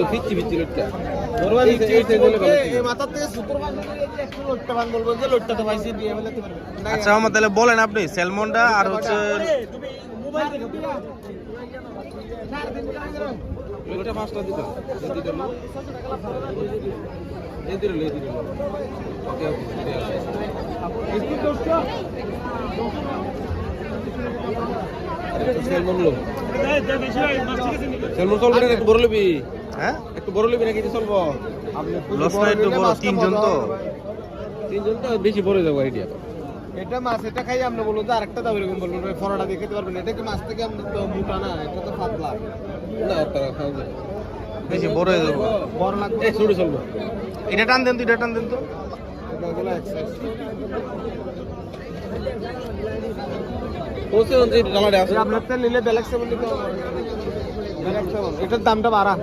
তো ফিচ্ছি ফিচ্ছি লোটটা মাথার থেকে সুতোর একটু লোটটা ভাঙ বলবো যে লোটটা তো পাইছি দিয়ে ফেলতে পারবে। আচ্ছা মামা তাহলে বলেন আপনি স্যালমনটা আর হচ্ছে লোটটা 5টা দিতে এই দিল ওকে ওকে স্যালমন লো স্যালমন চলবে না একটু বড় লবি হ্যাঁ একটু বড় লবি নাকি চলবো লস না একটু বড় তিনজন তো বেশি বড় যাবো আইডিয়া এটা মাছ এটা খাই আমরা বলবো যে আরেকটা দাও এরকম বলবো ফরাটা দিয়ে খেতে পারবেন এটা কি মাছ থেকে আমরা তো মোটা না এটা তো পাতলা না তারা খাওয়া যায় বেশি বড় হয়ে যাবে বড় লাগবে ছোট চলবে এটা টান দেন তো এটা টান দেন তো এগুলো এক্সারসাইজ ওসে যে ডালারে আছে আপনার নিলে ব্যালেন্স সেভেন নিতে হবে ব্যালেন্স সেভেন এটার দামটা বাড়া